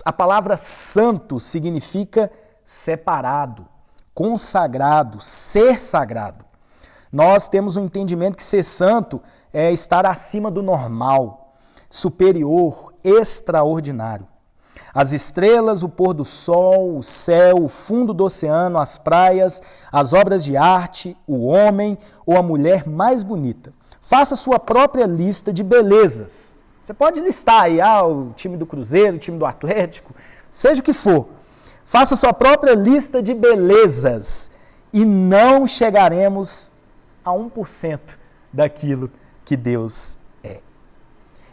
a palavra santo significa separado, consagrado, ser sagrado. Nós temos um entendimento que ser santo é estar acima do normal, superior, extraordinário. As estrelas, o pôr do sol, o céu, o fundo do oceano, as praias, as obras de arte, o homem ou a mulher mais bonita. Faça sua própria lista de belezas. Você pode listar aí, o time do Cruzeiro, o time do Atlético, seja o que for. Faça sua própria lista de belezas e não chegaremos a 1% daquilo que Deus é.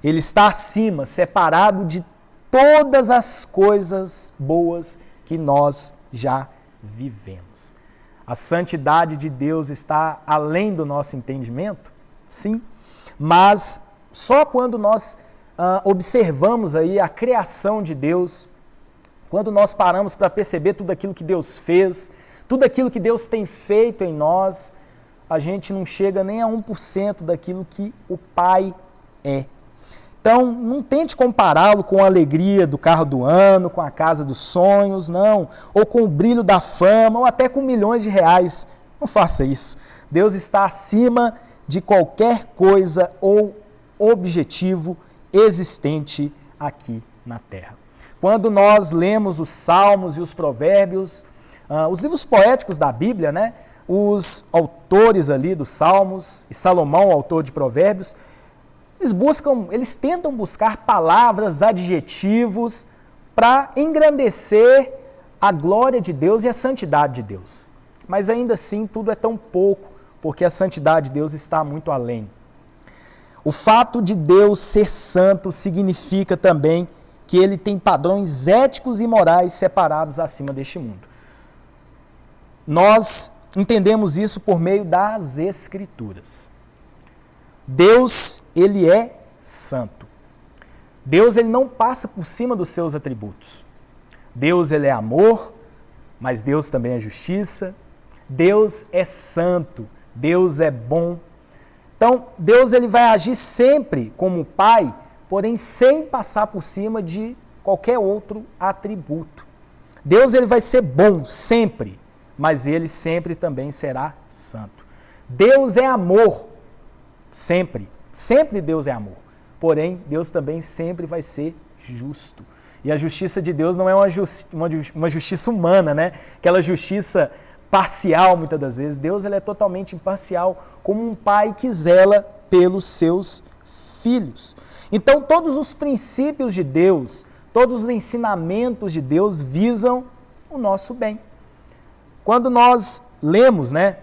Ele está acima, separado de todas as coisas boas que nós já vivemos. A santidade de Deus está além do nosso entendimento? Sim, mas só quando nós observamos aí a criação de Deus, quando nós paramos para perceber tudo aquilo que Deus fez, tudo aquilo que Deus tem feito em nós, a gente não chega nem a 1% daquilo que o Pai é. Então, não tente compará-lo com a alegria do carro do ano, com a casa dos sonhos, não, ou com o brilho da fama, ou até com milhões de reais. Não faça isso. Deus está acima de qualquer coisa ou objetivo existente aqui na Terra. Quando nós lemos os Salmos e os Provérbios, os livros poéticos da Bíblia, né, os autores ali dos Salmos, e Salomão, autor de Provérbios, eles tentam buscar palavras, adjetivos, para engrandecer a glória de Deus e a santidade de Deus. Mas ainda assim, tudo é tão pouco, porque a santidade de Deus está muito além. O fato de Deus ser santo significa também que ele tem padrões éticos e morais separados acima deste mundo. Nós entendemos isso por meio das Escrituras. Deus, ele é santo. Deus, ele não passa por cima dos seus atributos. Deus, ele é amor, mas Deus também é justiça. Deus é santo, Deus é bom. Então, Deus, ele vai agir sempre como Pai, porém sem passar por cima de qualquer outro atributo. Deus, ele vai ser bom sempre, mas ele sempre também será santo. Deus é amor, sempre. Sempre Deus é amor. Porém, Deus também sempre vai ser justo. E a justiça de Deus não é uma justiça humana, né? Aquela justiça parcial, muitas das vezes. Deus, ele é totalmente imparcial, como um pai que zela pelos seus filhos. Então, todos os princípios de Deus, todos os ensinamentos de Deus visam o nosso bem. Quando nós lemos, né,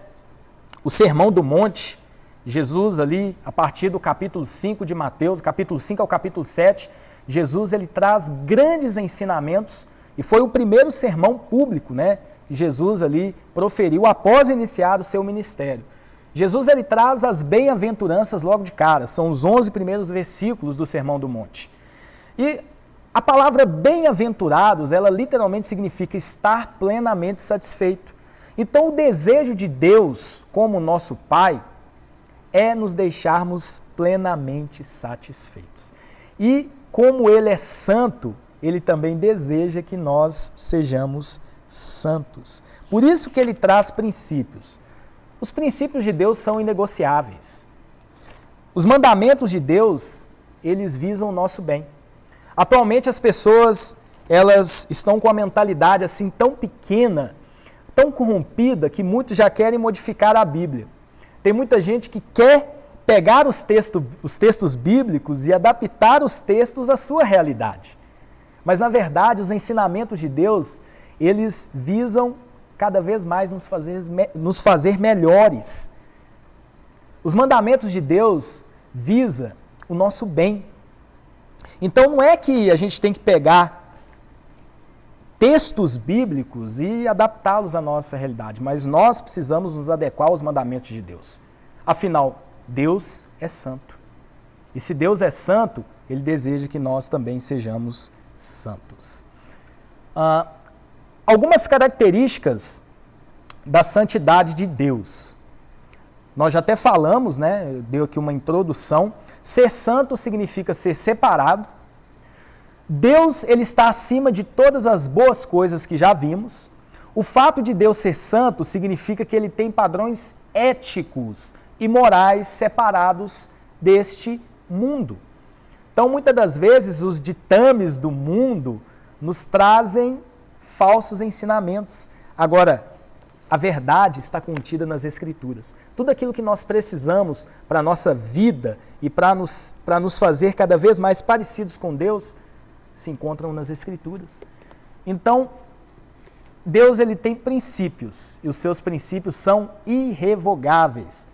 o Sermão do Monte, Jesus ali, a partir do capítulo 5 de Mateus, capítulo 5 ao capítulo 7, Jesus ele traz grandes ensinamentos e foi o primeiro sermão público, né, que Jesus ali proferiu após iniciar o seu ministério. Jesus ele traz as bem-aventuranças logo de cara, são os 11 primeiros versículos do Sermão do Monte. E a palavra bem-aventurados, ela literalmente significa estar plenamente satisfeito. Então o desejo de Deus, como nosso Pai, é nos deixarmos plenamente satisfeitos. E como Ele é santo, Ele também deseja que nós sejamos santos. Por isso que Ele traz princípios. Os princípios de Deus são inegociáveis. Os mandamentos de Deus, eles visam o nosso bem. Atualmente as pessoas, elas estão com a mentalidade assim tão pequena, tão corrompida, que muitos já querem modificar a Bíblia. Tem muita gente que quer pegar os textos bíblicos e adaptar os textos à sua realidade. Mas na verdade os ensinamentos de Deus, eles visam cada vez mais nos fazer melhores. Os mandamentos de Deus visam o nosso bem. Então não é que a gente tem que pegar textos bíblicos e adaptá-los à nossa realidade, mas nós precisamos nos adequar aos mandamentos de Deus. Afinal, Deus é santo. E se Deus é santo, Ele deseja que nós também sejamos santos. Algumas características da santidade de Deus. Nós já até falamos, né? Eu dei aqui uma introdução. Ser santo significa ser separado. Deus, Ele está acima de todas as boas coisas que já vimos. O fato de Deus ser santo significa que Ele tem padrões éticos e morais separados deste mundo. Então, muitas das vezes, os ditames do mundo nos trazem falsos ensinamentos. Agora, a verdade está contida nas Escrituras. Tudo aquilo que nós precisamos para a nossa vida e para nos fazer cada vez mais parecidos com Deus, se encontram nas Escrituras. Então, Deus ele tem princípios e os seus princípios são irrevogáveis.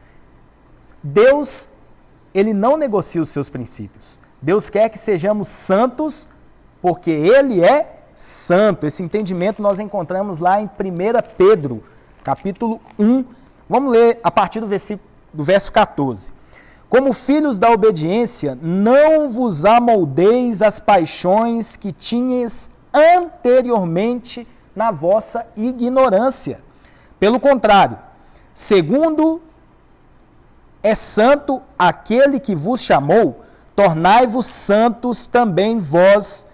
Deus, ele não negocia os seus princípios. Deus quer que sejamos santos porque Ele é santo. Esse entendimento nós encontramos lá em 1 Pedro, capítulo 1. Vamos ler a partir do verso 14. Como filhos da obediência, não vos amoldeis às paixões que tinhas anteriormente na vossa ignorância. Pelo contrário, segundo é santo aquele que vos chamou, tornai-vos santos também vós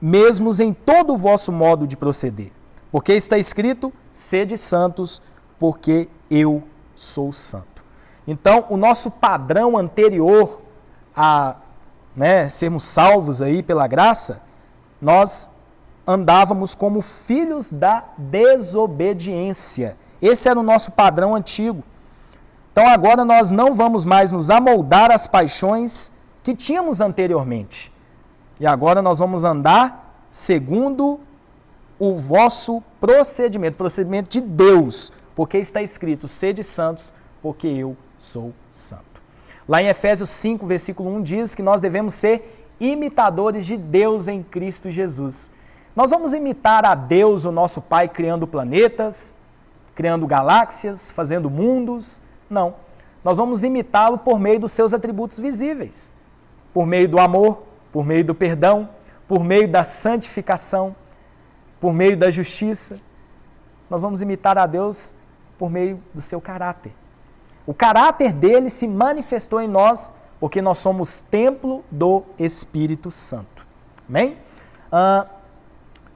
mesmos em todo o vosso modo de proceder. Porque está escrito, sede santos, porque eu sou santo. Então, o nosso padrão anterior a sermos salvos aí pela graça, nós andávamos como filhos da desobediência. Esse era o nosso padrão antigo. Então, agora nós não vamos mais nos amoldar às paixões que tínhamos anteriormente. E agora nós vamos andar segundo o vosso procedimento de Deus, porque está escrito, sede santos, porque eu sou santo. Lá em Efésios 5, versículo 1, diz que nós devemos ser imitadores de Deus em Cristo Jesus. Nós vamos imitar a Deus, o nosso Pai, criando planetas, criando galáxias, fazendo mundos. Não. Nós vamos imitá-lo por meio dos seus atributos visíveis. Por meio do amor, por meio do perdão, por meio da santificação, por meio da justiça. Nós vamos imitar a Deus por meio do seu caráter. O caráter dele se manifestou em nós porque nós somos templo do Espírito Santo. Amém?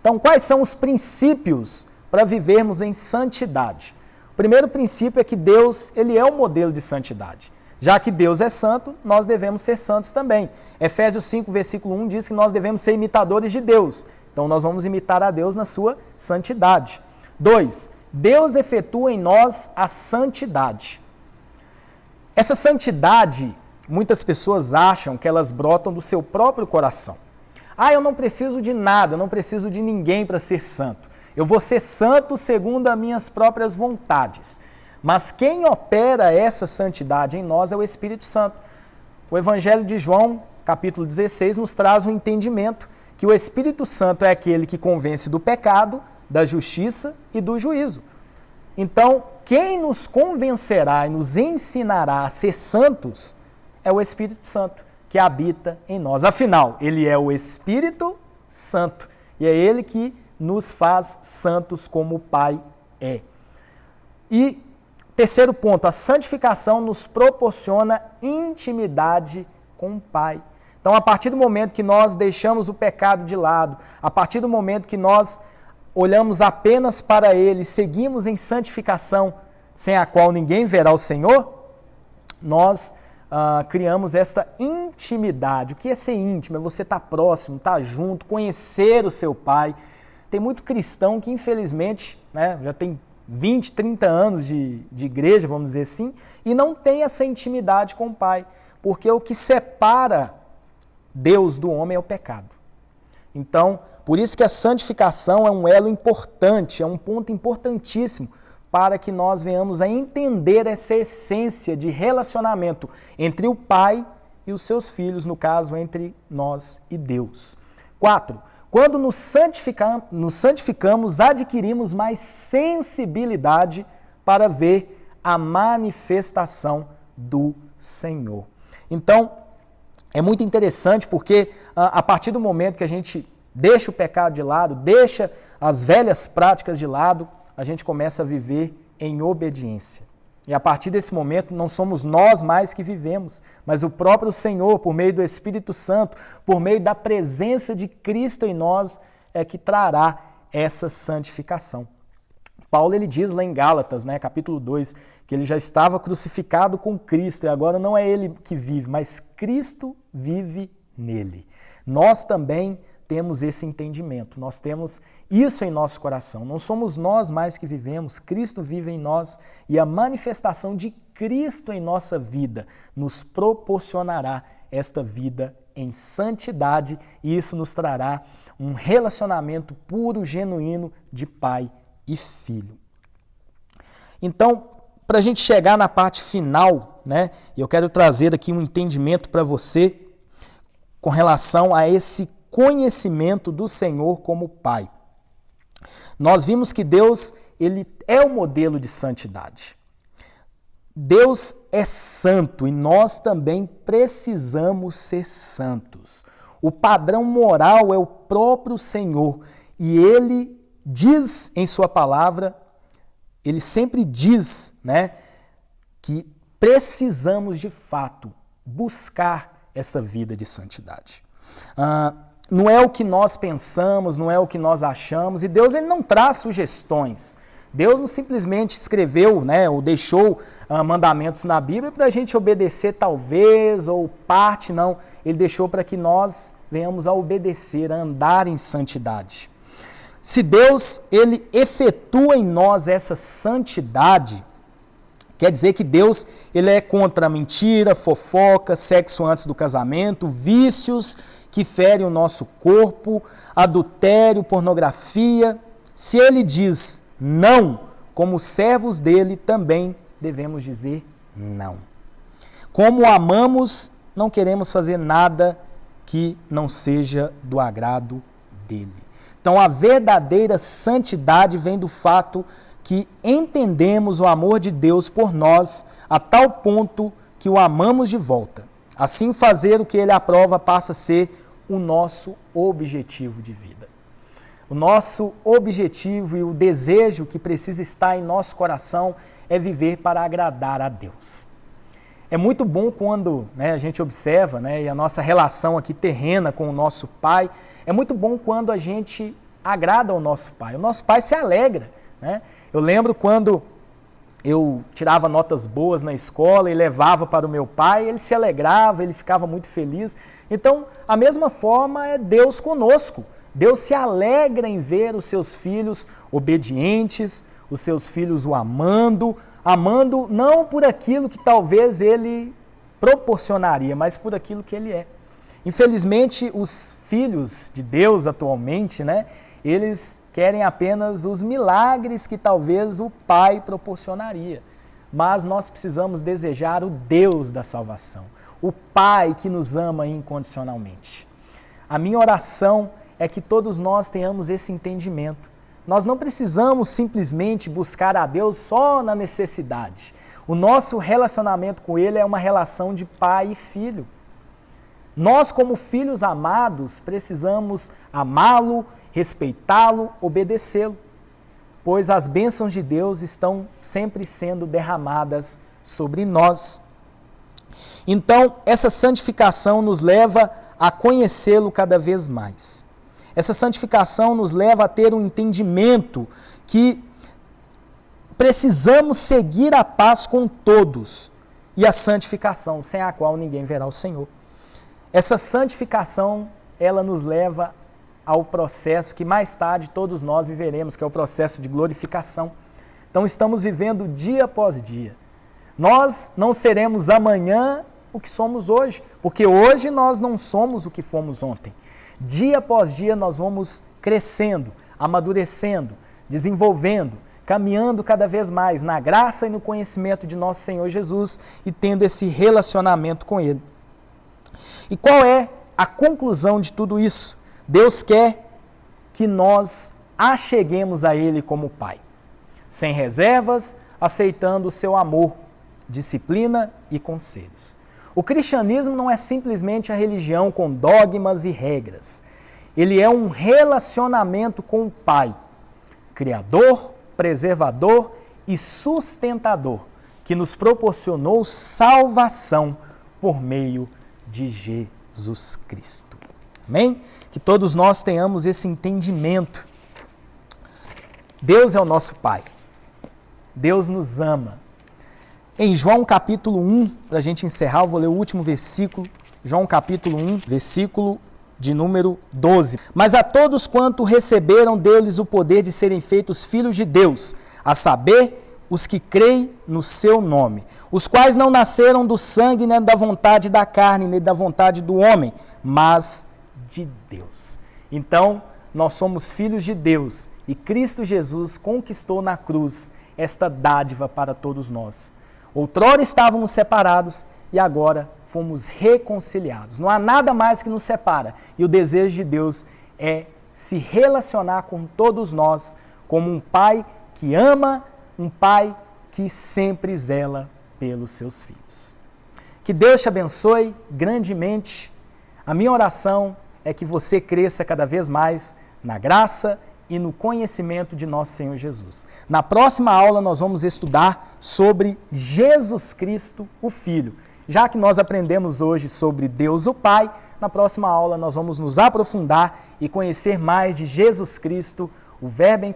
Então, quais são os princípios para vivermos em santidade? O primeiro princípio é que Deus, ele é o modelo de santidade. Já que Deus é santo, nós devemos ser santos também. Efésios 5, versículo 1 diz que nós devemos ser imitadores de Deus. Então, nós vamos imitar a Deus na sua santidade. 2. Deus efetua em nós a santidade. Essa santidade, muitas pessoas acham que elas brotam do seu próprio coração. Eu não preciso de nada, eu não preciso de ninguém para ser santo. Eu vou ser santo segundo as minhas próprias vontades. mas quem opera essa santidade em nós é o Espírito Santo. O Evangelho de João, capítulo 16, nos traz um entendimento que o Espírito Santo é aquele que convence do pecado, da justiça e do juízo. Então, quem nos convencerá e nos ensinará a ser santos é o Espírito Santo, que habita em nós. Afinal, ele é o Espírito Santo e é ele que nos faz santos como o Pai é. E terceiro ponto, a santificação nos proporciona intimidade com o Pai. Então, a partir do momento que nós deixamos o pecado de lado, a partir do momento que nós olhamos apenas para Ele, seguimos em santificação, sem a qual ninguém verá o Senhor, nós criamos essa intimidade. O que é ser íntimo? É você estar próximo, estar junto, conhecer o seu Pai. Tem muito cristão que, infelizmente, né, já tem 20, 30 anos de igreja, vamos dizer assim, e não tem essa intimidade com o Pai, porque o que separa Deus do homem é o pecado. Então, por isso que a santificação é um elo importante, é um ponto importantíssimo para que nós venhamos a entender essa essência de relacionamento entre o Pai e os seus filhos, no caso, entre nós e Deus. 4. Quando nos santificamos, adquirimos mais sensibilidade para ver a manifestação do Senhor. Então, é muito interessante porque a partir do momento que a gente deixa o pecado de lado, deixa as velhas práticas de lado, a gente começa a viver em obediência. E a partir desse momento não somos nós mais que vivemos, mas o próprio Senhor, por meio do Espírito Santo, por meio da presença de Cristo em nós, é que trará essa santificação. Paulo ele diz lá em Gálatas, né, capítulo 2, que ele já estava crucificado com Cristo e agora não é ele que vive, mas Cristo vive nele. Nós também temos esse entendimento, nós temos isso em nosso coração. Não somos nós mais que vivemos, Cristo vive em nós e a manifestação de Cristo em nossa vida nos proporcionará esta vida em santidade e isso nos trará um relacionamento puro, genuíno de pai e filho. Então, para a gente chegar na parte final, né, eu quero trazer aqui um entendimento para você com relação a esse conhecimento do Senhor como Pai. Nós vimos que Deus ele é o modelo de santidade. Deus é santo e nós também precisamos ser santos. O padrão moral é o próprio Senhor e Ele diz em sua palavra, Ele sempre diz, né, que precisamos de fato buscar essa vida de santidade. Não é o que nós pensamos, não é o que nós achamos, e Deus ele não traz sugestões. Deus não simplesmente escreveu, né, ou deixou mandamentos na Bíblia para a gente obedecer talvez, ou parte, não. Ele deixou para que nós venhamos a obedecer, a andar em santidade. Se Deus ele efetua em nós essa santidade, quer dizer que Deus ele é contra a mentira, fofoca, sexo antes do casamento, vícios que ferem o nosso corpo, adultério, pornografia. Se ele diz não, como servos dele, também devemos dizer não. Como o amamos, não queremos fazer nada que não seja do agrado dele. Então, a verdadeira santidade vem do fato que entendemos o amor de Deus por nós a tal ponto que o amamos de volta. Assim, fazer o que ele aprova passa a ser o nosso objetivo de vida. O nosso objetivo e o desejo que precisa estar em nosso coração é viver para agradar a Deus. É muito bom quando, né, a gente observa, né, e a nossa relação aqui terrena com o nosso Pai, é muito bom quando a gente agrada ao nosso Pai. O nosso Pai se alegra, né? Eu lembro quando eu tirava notas boas na escola e levava para o meu pai, ele se alegrava, ele ficava muito feliz. Então, a mesma forma é Deus conosco. Deus se alegra em ver os seus filhos obedientes, os seus filhos o amando não por aquilo que talvez ele proporcionaria, mas por aquilo que ele é. Infelizmente, os filhos de Deus atualmente, né, eles querem apenas os milagres que talvez o Pai proporcionaria. mas nós precisamos desejar o Deus da salvação, o Pai que nos ama incondicionalmente. A minha oração é que todos nós tenhamos esse entendimento. Nós não precisamos simplesmente buscar a Deus só na necessidade. O nosso relacionamento com Ele é uma relação de pai e filho. Nós, como filhos amados, precisamos amá-lo, respeitá-lo, obedecê-lo, pois as bênçãos de Deus estão sempre sendo derramadas sobre nós. Então, essa santificação nos leva a conhecê-lo cada vez mais. Essa santificação nos leva a ter um entendimento que precisamos seguir a paz com todos e a santificação, sem a qual ninguém verá o Senhor. Essa santificação, ela nos leva ao processo que mais tarde todos nós viveremos, que é o processo de glorificação. Então estamos vivendo dia após dia. Nós não seremos amanhã o que somos hoje, porque hoje nós não somos o que fomos ontem. Dia após dia nós vamos crescendo, amadurecendo, desenvolvendo, caminhando cada vez mais na graça e no conhecimento de nosso Senhor Jesus e tendo esse relacionamento com Ele. E qual é a conclusão de tudo isso? Deus quer que nós acheguemos a Ele como Pai, sem reservas, aceitando o seu amor, disciplina e conselhos. O cristianismo não é simplesmente a religião com dogmas e regras. Ele é um relacionamento com o Pai, Criador, preservador e sustentador, que nos proporcionou salvação por meio de Jesus Cristo. Amém? Que todos nós tenhamos esse entendimento. Deus é o nosso Pai. Deus nos ama. Em João capítulo 1, para a gente encerrar, eu vou ler o último versículo. João capítulo 1, versículo de número 12. Mas a todos quanto receberam, deu-lhes o poder de serem feitos filhos de Deus, a saber, os que creem no seu nome, os quais não nasceram do sangue, nem da vontade da carne, nem da vontade do homem, mas de Deus. Então, nós somos filhos de Deus e Cristo Jesus conquistou na cruz esta dádiva para todos nós. Outrora estávamos separados e agora fomos reconciliados. Não há nada mais que nos separa. E o desejo de Deus é se relacionar com todos nós como um Pai que ama, um Pai que sempre zela pelos seus filhos. Que Deus te abençoe grandemente. A minha oração é que você cresça cada vez mais na graça e no conhecimento de nosso Senhor Jesus. Na próxima aula nós vamos estudar sobre Jesus Cristo, o Filho. Já que nós aprendemos hoje sobre Deus o Pai, na próxima aula nós vamos nos aprofundar e conhecer mais de Jesus Cristo, o Verbo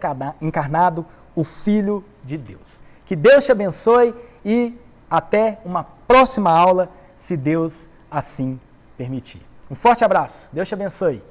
encarnado, o Filho de Deus. Que Deus te abençoe e até uma próxima aula, se Deus assim permitir. Um forte abraço. Deus te abençoe.